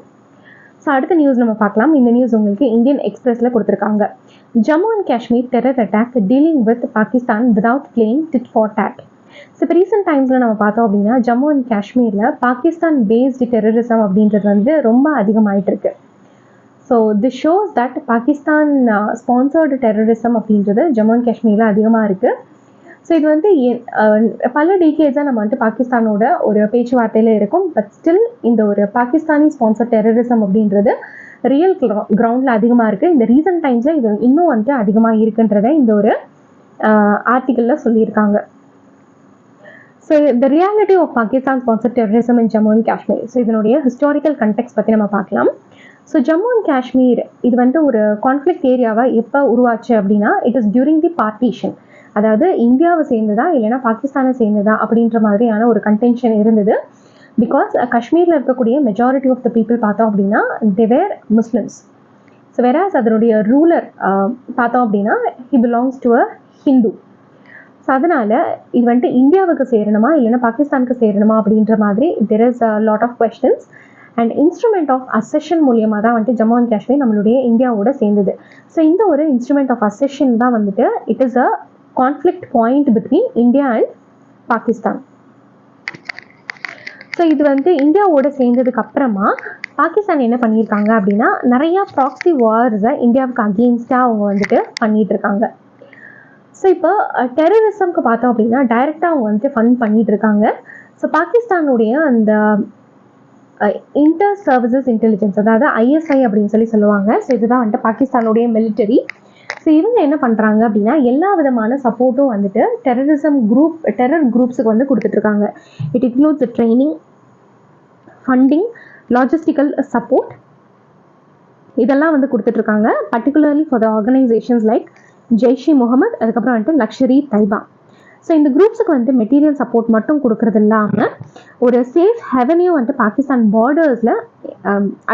So அடுத்த news நம்ம பார்க்கலாம். இந்த news உங்களுக்கு இந்தியன் எக்ஸ்பிரஸில் கொடுத்துருக்காங்க. Jammu and Kashmir terror attack dealing with Pakistan without playing did for dot. So இப்போ ரீசெண்ட் டைம்ஸில் நம்ம பார்த்தோம் அப்படின்னா ஜம்மு அண்ட் காஷ்மீரில் பாகிஸ்தான் பேஸ்டு டெரரிசம் அப்படின்றது வந்து ரொம்ப அதிகமாயிட்டு இருக்கு. So this shows that Pakistan sponsored terrorism அப்படின்றது ஜம்மு அண்ட் காஷ்மீரில் அதிகமாக இருக்குது. ஸோ இது வந்து பல டீகேட்ஸாக நம்ம வந்துட்டு பாகிஸ்தானோட ஒரு பேச்சுவார்த்தையில் இருக்கும். பட் ஸ்டில் இந்த ஒரு பாகிஸ்தானி ஸ்பான்சர் டெரரிசம் அப்படின்றது ரியல் கிரவுண்டில் அதிகமாக இருக்குது. இந்த ரீசன்ட் டைம்ஸில் இது இன்னும் வந்துட்டு அதிகமாக இருக்குன்றதை இந்த ஒரு ஆர்டிக்கலில் சொல்லியிருக்காங்க. So the reality of Pakistan sponsor terrorism in Jammu and Kashmir. So இதனுடைய ஹிஸ்டாரிக்கல் கண்டெக்ஸ்ட் பற்றி நம்ம பார்க்கலாம். ஸோ ஜம்மு அண்ட் காஷ்மீர் இது வந்துட்டு ஒரு கான்ஃப்ளிக்ட் ஏரியாவாக எப்போ உருவாச்சு அப்படின்னா it is during the partition. அதாவது இந்தியாவை சேர்ந்ததா இல்லைன்னா பாகிஸ்தானை சேர்ந்ததா அப்படின்ற மாதிரியான ஒரு கன்டென்ஷன் இருந்தது. பிகாஸ் காஷ்மீரில் இருக்கக்கூடிய மெஜாரிட்டி ஆஃப் த பீப்புள் பார்த்தோம் அப்படின்னா தே வேர் முஸ்லிம்ஸ். ஸோ வேறாஸ் அதனுடைய ரூலர் பார்த்தோம் அப்படின்னா he belongs to a Hindu. So அதனால் இது வந்துட்டு இந்தியாவுக்கு சேரணுமா இல்லைன்னா பாகிஸ்தானுக்கு சேரணுமா அப்படின்ற மாதிரி there is a lot of questions. And instrument of accession மூலியமாக தான் வந்துட்டு ஜம்மு அண்ட் காஷ்மீர் நம்மளுடைய இந்தியாவோட சேர்ந்தது. ஸோ இந்த ஒரு இன்ஸ்ட்ருமெண்ட் ஆஃப் அசெஷன் தான் வந்துட்டு it is a conflict point between India and Pakistan. So இது வந்து இந்தியாவோட சேர்ந்ததுக்கு அப்புறமா பாகிஸ்தான் என்ன பண்ணியிருக்காங்க அப்படின்னா நிறையா ப்ராக்ஸி வார்ஸை இந்தியாவுக்கு அகெயின்ஸ்டாக அவங்க வந்துட்டு பண்ணிட்டு இருக்காங்க. ஸோ இப்போ டெரரிசம்க்கு பார்த்தோம் அப்படின்னா டைரெக்டாக அவங்க வந்துட்டு ஃபண்ட் பண்ணிட்டு இருக்காங்க. ஸோ பாகிஸ்தானுடைய அந்த இன்டர் சர்வீசஸ் இன்டெலிஜென்ஸ், அதாவது ISI அப்படின்னு சொல்லுவாங்க. ஸோ இதுதான் வந்துட்டு பாகிஸ்தானுடைய மிலிட்டரி. ஸோ இவங்க என்ன பண்ணுறாங்க அப்படின்னா எல்லா விதமான சப்போர்ட்டும் வந்துட்டு டெரர் குரூப்ஸுக்கு வந்து கொடுத்துட்ருக்காங்க. It includes training, funding, logistical support, இதெல்லாம் வந்து கொடுத்துட்ருக்காங்க. Particularly for the organisations like Jaish e Mohammed, அதுக்கப்புறம் வந்துட்டு லஷ்கர்-இ தைபா. ஸோ இந்த குரூப்ஸுக்கு வந்து மெட்டீரியல் சப்போர்ட் மட்டும் கொடுக்கறது இல்லாமல் ஒரு சேஃப் ஹெவனையும் வந்துட்டு பாகிஸ்தான் பார்டர்ஸில்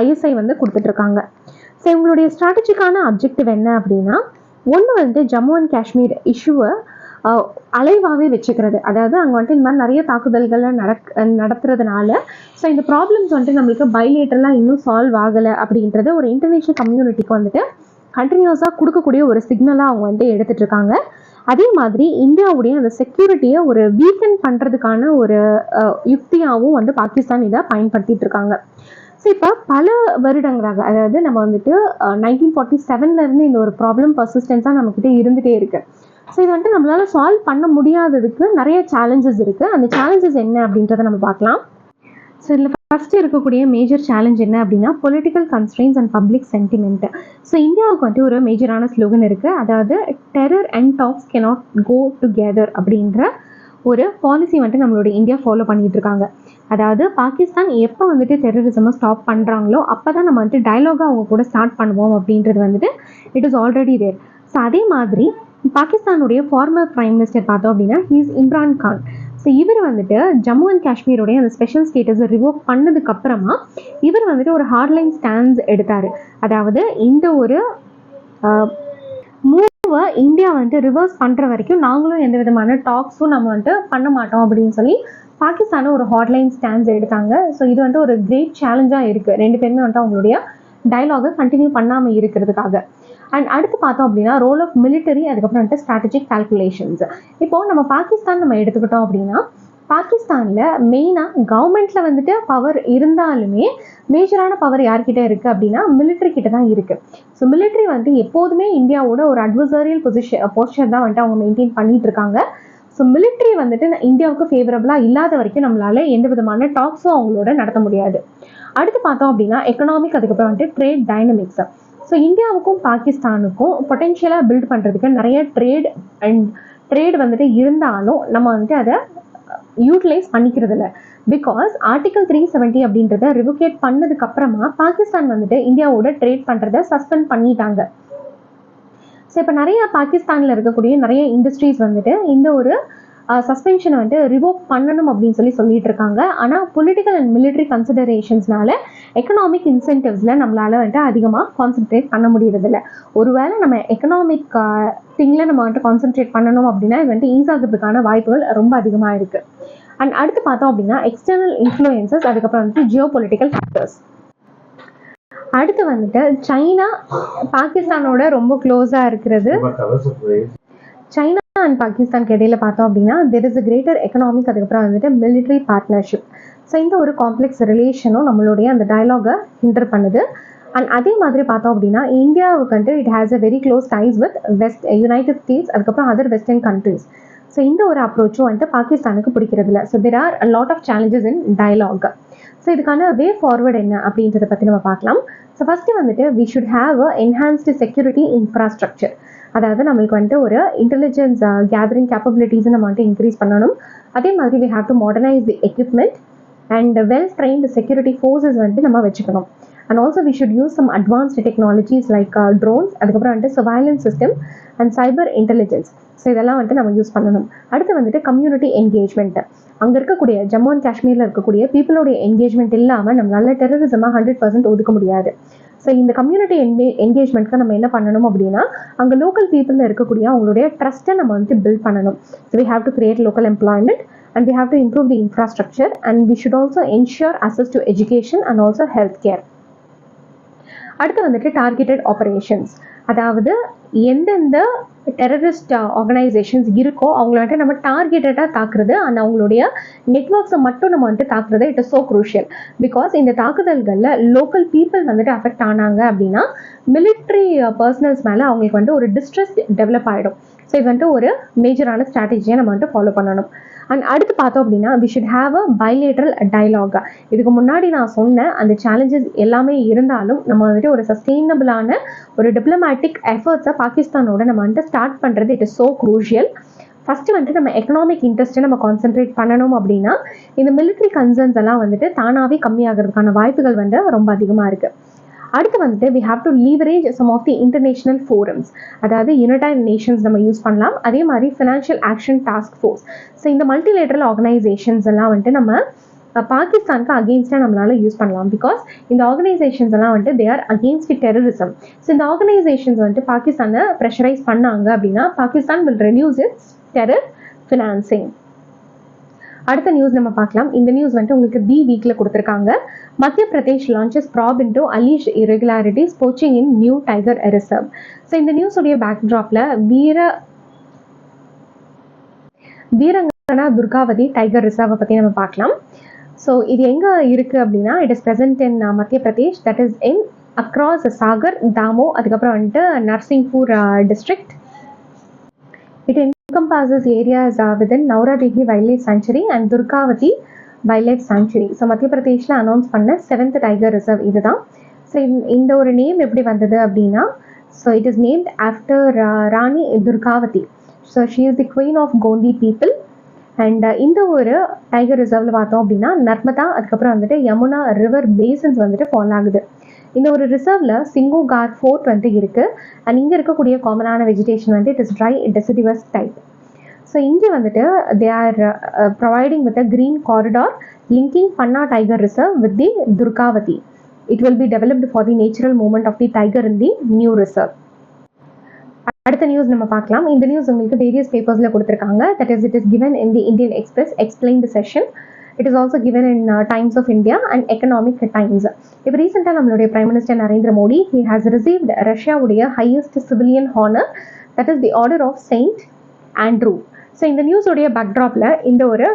ISI வந்து கொடுத்துட்ருக்காங்க. ஸோ இவங்களுடைய ஸ்ட்ராட்டஜிக்கான அப்ஜெக்டிவ் என்ன அப்படின்னா ஒன்று வந்து ஜம்மு அண்ட் காஷ்மீர் இஷ்யூவை அலைவாகவே வச்சுக்கிறது. அதாவது அங்கே வந்துட்டு இந்த மாதிரி நிறைய தாக்குதல்களை நடத்துறதுனால ஸோ இந்த ப்ராப்ளம்ஸ் வந்துட்டு நம்மளுக்கு பைலேட்டரலாக இன்னும் சால்வ் ஆகலை அப்படின்றது ஒரு இன்டர்நேஷ்னல் கம்யூனிட்டிக்கு வந்துட்டு கண்டினியூஸாக கொடுக்கக்கூடிய ஒரு சிக்னலாக அவங்க வந்து எடுத்துகிட்டு இருக்காங்க. அதே மாதிரி இந்தியாவுடைய அந்த செக்யூரிட்டியை ஒரு வீக்கன் பண்ணுறதுக்கான ஒரு யுக்தியாகவும் வந்து பாகிஸ்தான் இதை பயன்படுத்திட்டு இருக்காங்க. ஸோ இப்போ பல வருடங்களாக, அதாவது நம்ம வந்துட்டு 1947 இந்த ஒரு ப்ராப்ளம் பர்சிஸ்டன்ஸாக நம்மக்கிட்ட இருந்துகிட்டே இருக்குது. ஸோ இது வந்துட்டு நம்மளால் சால்வ் பண்ண முடியாததுக்கு நிறைய சேலஞ்சஸ் இருக்குது. அந்த சேலஞ்சஸ் என்ன அப்படின்றத நம்ம பார்க்கலாம். ஸோ இதில் ஃபஸ்ட்டு இருக்கக்கூடிய மேஜர் சேலஞ்ச் என்ன அப்படின்னா political constraints and public sentiment. So இந்தியாவுக்கு வந்து ஒரு மேஜரான ஸ்லோகன் இருக்குது, அதாவது terror and talks cannot go together அப்படின்ற ஒரு பாலிசி வந்துட்டு நம்மளோட இந்தியா ஃபாலோ பண்ணிட்டு இருக்காங்க. அதாவது பாகிஸ்தான் எப்போ வந்துட்டு டெரரிசமை ஸ்டாப் பண்ணுறாங்களோ அப்போ தான் நம்ம வந்துட்டு டயலாகாக அவங்க கூட ஸ்டார்ட் பண்ணுவோம் அப்படின்றது வந்துட்டு it is already there. So அதே மாதிரி பாகிஸ்தானுடைய ஃபார்மர் பிரைம் மினிஸ்டர் பார்த்தோம் அப்படின்னா ஹீஸ் இம்ரான் கான். ஸோ இவர் வந்துட்டு ஜம்மு அண்ட் காஷ்மீருடைய அந்த ஸ்பெஷல் ஸ்டேட்டஸை ரிவோக் பண்ணதுக்கப்புறமா இவர் வந்துட்டு ஒரு ஹார்ட்லைன் ஸ்டாண்ட்ஸ் எடுத்தார். அதாவது இந்த ஒரு மூவை இந்தியா வந்துட்டு ரிவர்ஸ் பண்ணுற வரைக்கும் நாங்களும் எந்த விதமான டாக்ஸும் நம்ம வந்துட்டு பண்ண மாட்டோம் அப்படின்னு சொல்லி பாகிஸ்தானை ஒரு ஹார்ட்லைன் ஸ்டாண்ட்ஸ் எடுத்தாங்க. ஸோ இது வந்துட்டு ஒரு கிரேட் சேலஞ்சாக இருக்குது ரெண்டு பேருமே வந்துட்டு அவங்களுடைய டயலாகை கண்டினியூ பண்ணாமல் இருக்கிறதுக்காக. அண்ட் அடுத்து பார்த்தோம் அப்படின்னா ரோல் ஆஃப் மிலிட்டரி, அதுக்கப்புறம் வந்துட்டு ஸ்ட்ராட்டஜிக் கால்குலேஷன்ஸ். இப்போது நம்ம பாகிஸ்தான் நம்ம எடுத்துக்கிட்டோம் அப்படின்னா பாகிஸ்தானில் மெயினாக கவர்மெண்ட்டில் வந்துட்டு பவர் இருந்தாலுமே மேஜரான பவர் யார்கிட்ட இருக்குது அப்படின்னா மிலிட்ரி கிட்ட தான் இருக்குது. ஸோ மிலிட்ரி வந்துட்டு எப்போதுமே இந்தியாவோட ஒரு அட்வர்சரியல் போஸ்டர் தான் வந்துட்டு அவங்க மெயின்டைன் பண்ணிட்டு இருக்காங்க. ஸோ மிலிட்ரி வந்துட்டு இந்தியாவுக்கு ஃபேவரபுளாக இல்லாத வரைக்கும் நம்மளால எந்த விதமான டாக்ஸும் அவங்களோட நடத்த முடியாது. அடுத்து பார்த்தோம் அப்படின்னா எக்கனாமிக், அதுக்கப்புறம் வந்துட்டு ட்ரேட் டைனமிக்ஸ். ஸோ இந்தியாவுக்கும் பாகிஸ்தானுக்கும் பொட்டென்ஷியலாக பில்ட் பண்ணுறதுக்கு நிறைய ட்ரேட் வந்துட்டு இருந்தாலும் நம்ம வந்துட்டு அதை யூட்டிலைஸ் பண்ணிக்கிறது இல்லை. பிகாஸ் ஆர்டிகல் 370 அப்படின்றத ரிவோகேட் பண்ணதுக்கு அப்புறமா பாகிஸ்தான் வந்துட்டு இந்தியாவோட ட்ரேட் பண்ணுறதை சஸ்பெண்ட் பண்ணிட்டாங்க. ஸோ இப்போ நிறைய பாகிஸ்தானில் இருக்கக்கூடிய நிறைய இண்டஸ்ட்ரீஸ் வந்துட்டு இந்த ஒரு சஸ்பென்ஷனை வந்துட்டு ரிவோக் பண்ணணும் அப்படின்னு சொல்லிட்டு இருக்காங்க. ஆனால் பொலிட்டிக்கல் அண்ட் மிலிட்ரி கன்சிடரேஷன்ஸ்னால எக்கனாமிக் இன்சென்டிவ்ஸில் நம்மளால் வந்துட்டு அதிகமாக கான்சென்ட்ரேட் பண்ண முடியறதில்ல. ஒருவேளை நம்ம எக்கனாமிக் திங்கில் நம்ம வந்துட்டு கான்சென்ட்ரேட் பண்ணணும் அப்படின்னா இது வந்துட்டு ஈஸ் ஆகிறதுக்கான வாய்ப்புகள் ரொம்ப அதிகமாக இருக்குது. அண்ட் அடுத்து பார்த்தோம் அப்படின்னா எக்ஸ்டர்னல் இன்ஃப்ளூயன்சஸ், அதுக்கப்புறம் வந்துட்டு ஜியோ பொலிட்டிக்கல் ஃபேக்டர்ஸ். அடுத்து வந்துட்டு சைனா பாகிஸ்தானோட ரொம்ப க்ளோஸாக இருக்கிறது. சைனா அண்ட் பாகிஸ்தானுக்கு இடையில பார்த்தோம் அப்படின்னா there is a greater economic, அதுக்கப்புறம் வந்துட்டு மிலிட்ரி பார்ட்னர்ஷிப். ஸோ இந்த ஒரு காம்ப்ளெக்ஸ் ரிலேஷனும் நம்மளுடைய அந்த டயலாகை ஹிண்டர் பண்ணுது. அண்ட் அதே மாதிரி பார்த்தோம் அப்படின்னா இந்தியாவுக்கு வந்து it has a very close ties with United States, அதுக்கப்புறம் அதர் வெஸ்டர்ன் கண்ட்ரீஸ். ஸோ இந்த ஒரு அப்ரோச்சும் வந்துட்டு பாகிஸ்தானுக்கு பிடிக்கிறது இல்லை. So there are a lot of challenges in dialogue. So இதுக்கான வே ஃபார்வர்டு என்ன அப்படின்றத பற்றி நம்ம பார்க்கலாம். ஸோ ஃபஸ்ட்டு வந்துட்டு we should have a enhanced security infrastructure. அதாவது நம்மளுக்கு வந்துட்டு ஒரு இன்டெலிஜென்ஸ் கேதரிங் கேப்பபிலிட்டிஸை நம்ம வந்துட்டு இன்க்ரீஸ் பண்ணணும். அதே மாதிரி we have to modernise the equipment and well trained security forces வந்துட்டு நம்ம வச்சுக்கணும். And also we should use some advanced technologies like drones, அதுக்கப்புறம் வந்துட்டு surveillance system and cyber intelligence. So இதெல்லாம் வந்துட்டு நம்ம யூஸ் பண்ணணும். அடுத்து வந்துட்டு கம்யூனிட்டி என்கேஜ்மெண்ட். அங்கே இருக்கக்கூடிய ஜம்மு அண்ட் காஷ்மீரில் இருக்கக்கூடிய பீப்புளோடைய என்கேஜ்மெண்ட் இல்லாமல் நம்மளால டெரரிசமாக 100% ஒதுக்க முடியாது. ஸோ இந்த கம்யூனிட்டி என்கேஜ்மெண்ட்க்கு நம்ம என்ன பண்ணணும் அப்படின்னா அங்கே லோக்கல் பீப்புளில் இருக்கக்கூடிய அவங்களுடைய ட்ரஸ்ட்டை நம்ம வந்துட்டு பில்ட் பண்ணணும். So we have to create local employment and we have to improve the infrastructure and we should also ensure access to education and also healthcare. அடுத்து வந்துட்டு டார்கெட்டட் ஆப்ரேஷன்ஸ். அதாவது எந்தெந்த டெரரிஸ்ட் ஆர்கனைசேஷன்ஸ் இருக்கோ அவங்கள வந்துட்டு நம்ம டார்கெட்டடாக தாக்குறது அண்ட் அவங்களுடைய நெட்ஒர்க்ஸை மட்டும் நம்ம வந்துட்டு தாக்குறது it is so crucial. Because இந்த தாக்குதல்களில் லோக்கல் பீப்புள் வந்துட்டு அஃபெக்ட் ஆனாங்க அப்படின்னா மிலிட்ரி பர்சனல்ஸ் மேலே அவங்களுக்கு வந்துட்டு ஒரு டிஸ்ட்ரஸ்ட் டெவலப் ஆகிடும். ஸோ இது வந்துட்டு ஒரு மேஜரான ஸ்ட்ராட்டஜியை நம்ம வந்துட்டு ஃபாலோ பண்ணணும். அண்ட் அடுத்து பார்த்தோம் அப்படின்னா we should have a bilateral dialogue. இதுக்கு முன்னாடி நான் சொன்ன அந்த சேலஞ்சஸ் எல்லாமே இருந்தாலும் நம்ம வந்துட்டு ஒரு சஸ்டெயினபிளான ஒரு டிப்ளமேட்டிக் எஃபர்ட்ஸை பாகிஸ்தானோட நம்ம வந்துட்டு ஸ்டார்ட் பண்ணுறது it is so crucial. First வந்துட்டு நம்ம எக்கனாமிக் இன்ட்ரெஸ்ட்டை நம்ம கான்சென்ட்ரேட் பண்ணணும் அப்படின்னா இந்த மிலிட்ரி கன்சர்ன்ஸ் எல்லாம் வந்துட்டு தானாகவே கம்மியாகிறதுக்கான வாய்ப்புகள் வந்து ரொம்ப அதிகமாக இருக்குது. அடுத்து வந்துட்டு we have to leverage some of the international forums. அதாவது யுனைடெட் நேஷன்ஸ் நம்ம யூஸ் பண்ணலாம். அதே மாதிரி financial action task force. So இந்த மல்டிலேட்டரல் ஆர்கனைசேஷன்ஸ் எல்லாம் வந்துட்டு நம்ம பாகிஸ்தானுக்கு அகெயின்ஸ்டாக நம்மளால யூஸ் பண்ணலாம். பிகாஸ் இந்த ஆர்கனைசேஷன்ஸ் எல்லாம் வந்துட்டு they R against terrorism. So இந்த ஆர்கனைசேஷன்ஸ் வந்துட்டு பாகிஸ்தானை ப்ரெஷரைஸ் பண்ணாங்க அப்படின்னா Pakistan will reduce it's terror financing. அடுத்த நியூஸ் நம்ம பார்க்கலாம். இந்த நியூஸ் வந்துட்டு உங்களுக்கு தி வீக்ல கொடுத்துருக்காங்க. Madhya Pradesh launches probe into alleged irregularities poaching in new tiger reserve. So இந்த நியூஸுடைய பேக்ட்ராப்ல வீரங்கனா துர்காவதி டைகர் ரிசர்வை பற்றி நம்ம பார்க்கலாம். ஸோ இது எங்கே இருக்குது அப்படின்னா it is present in Madhya Pradesh, that is in across Sagar, Damoh, அதுக்கப்புறம் வந்துட்டு Narsinghpur district. It encompasses areas within Nauradehi Wildlife Sanctuary and Durgavati Wildlife Sanctuary. So மத்திய பிரதேஷில் அனௌன்ஸ் பண்ண 7th டைகர் ரிசர்வ் இதுதான். ஸோ இந்த ஒரு நேம் எப்படி வந்தது அப்படின்னா so it is named after Rani Durgavati. So she is the queen of Gondi people. And இந்த ஒரு டைகர் ரிசர்வில் பார்த்தோம் அப்படின்னா நர்மதா, அதுக்கப்புறம் வந்துட்டு யமுனா ரிவர் பேசன்ஸ் வந்துட்டு ஃபாலோ ஆகுது. இந்த ஒரு ரிசர்வ்ல சிங்கோ கார் ஃபோர்ட் வந்து இருக்கு. அண்ட் இங்கே இருக்கக்கூடிய காமனான வெஜிடேஷன் வந்து it is dry deciduous type. So இங்கே வந்துட்டு they are providing with a green corridor linking Panna tiger reserve with the Durgavati. It will be developed for the natural movement of the tiger in the new reserve. அடுத்த news நம்ம பார்க்கலாம். இந்த news உங்களுக்கு various பேப்பர்ஸில் கொடுத்துருக்காங்க. That is it is given in the Indian Express explained session. It is also given in Times of India and Economic Times. இப்போ ரீசெண்டாக நம்மளுடைய prime minister Narendra Modi he has received ரஷ்யாவுடைய highest civilian honor, that is the Order of Saint Andrew. So இந்த நியூஸோடைய பேக்ட்ராப்பில் இந்த ஒரு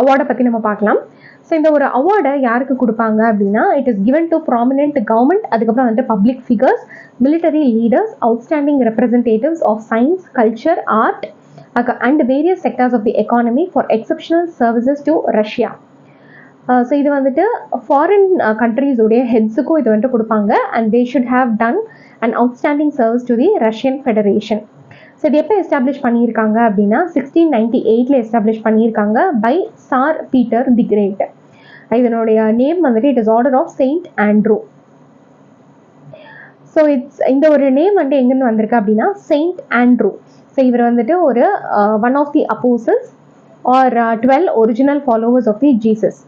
அவார்டை பற்றி நம்ம பார்க்கலாம். ஸோ இந்த ஒரு அவார்டை யாருக்கு கொடுப்பாங்க அப்படின்னா it is given to prominent government, அதுக்கப்புறம் வந்துட்டு public figures, military leaders, outstanding representatives of science, culture, art and various sectors of the economy for exceptional services to Russia. So இது வந்துட்டு ஃபாரின் கண்ட்ரீஸோடைய ஹெட்ஸுக்கும் இது வந்துட்டு கொடுப்பாங்க. And they should have done and outstanding service to the Russian federation. So இது எப்போ establish பண்ணியிருக்காங்க அப்படின்னா 1698 எஸ்டாப்ளிஷ் பண்ணியிருக்காங்க by sir Peter the great. இதனுடைய நேம் வந்துட்டு it is order of saint Andrew. So இந்த ஒரு நேம் வந்துட்டு எங்கேருந்து வந்திருக்கு அப்படின்னா செயின்ட் ஆண்ட்ரூ. ஸோ இவர் வந்துட்டு ஒரு one of the apostles or 12 original followers of the Jesus.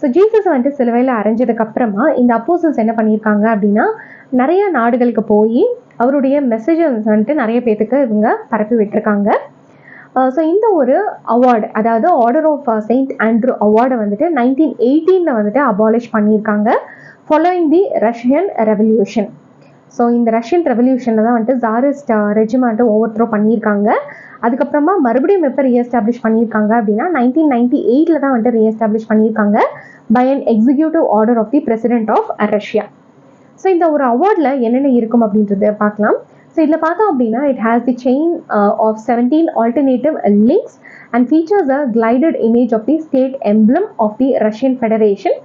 So Jesus வந்துட்டு சிலுவையில் அரைஞ்சதுக்கப்புறமா இந்த அப்போசல்ஸ் என்ன பண்ணியிருக்காங்க அப்படின்னா நிறைய நாடுகளுக்கு போய் அவருடைய மெசேஜஸ் வந்துட்டு நிறைய பேத்துக்கு இவங்க பரப்பி விட்டுருக்காங்க. ஸோ இந்த ஒரு அவார்டு, அதாவது ஆர்டர் ஆஃப் செயின்ட் ஆண்ட்ரூ அவார்டை வந்துட்டு 1918 வந்துட்டு அபாலிஷ் பண்ணியிருக்காங்க ஃபாலோயிங் தி ரஷ்யன் ரெவல்யூஷன். ஸோ இந்த ரஷ்யன் ரெவல்யூஷனில் தான் வந்துட்டு ஜாரிஸ்ட் ரெஜிமெண்ட்டை ஓவர் த்ரோ பண்ணியிருக்காங்க. அதுக்கப்புறமா மறுபடியும் எப்போ ரீஎஸ்டாப்ளிஷ் பண்ணியிருக்காங்க அப்படின்னா 1998 தான் வந்துட்டு ரீஎஸ்டாப்ளிஷ் பண்ணியிருக்காங்க by an executive order of the president of Russia. So இந்த ஒரு அவார்டில் என்னென்ன இருக்கும் அப்படின்றத பார்க்கலாம். ஸோ இதில் பார்த்தோம் அப்படின்னா it has the chain of 17 alternative links and features a gilded image of the state emblem of the Russian Federation.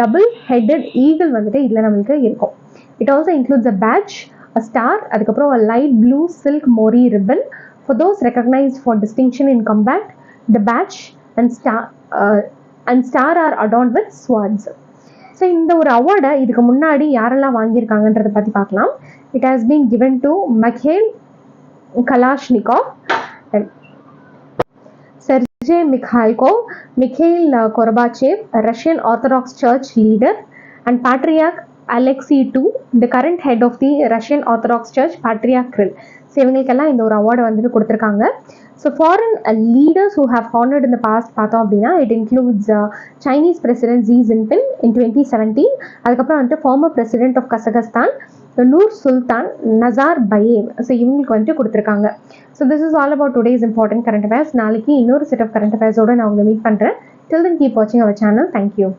Double headed eagle வந்துட்டு இதில் நம்மளுக்கு இருக்கும். It also includes a badge, a star, அதுக்கப்புறம் light blue silk moire ribbon for those recognized for distinction in combat. The badge and star are adorned with swords. So இந்த ஒரு அவார்டை இதுக்கு முன்னாடி யாரெல்லாம் வாங்கியிருக்காங்கன்றதை பற்றி பார்க்கலாம். It has been given to Mikhail Kalashnikov, Sergei Mikhailkov, Mikhail Gorbachev, a Russian Orthodox Church leader, and Patriarch Alexei II, the current head of the Russian Orthodox Church, Patriarch Kirill. So இவங்களுக்கெல்லாம் இந்த ஒரு அவார்டை வந்துட்டு கொடுத்துருக்காங்க. So foreign leaders who have honoured in the past பார்த்தோம் அப்படின்னா it includes Chinese president Xi Jinping in 2017. அதுக்கப்புறம் வந்துட்டு former president of Kazakhstan Nur Sultan Nazarbayev. So இவங்களுக்கு வந்துட்டு கொடுத்துருக்காங்க. So this is all about today's important current affairs. நாளைக்கு இன்னொரு set of current அஃபேர்ஸோடு நான் உங்களை மீட் பண்ணுறேன். டில் தென் கீப் வாட்சிங் அவர் சேனல். தேங்க்யூ.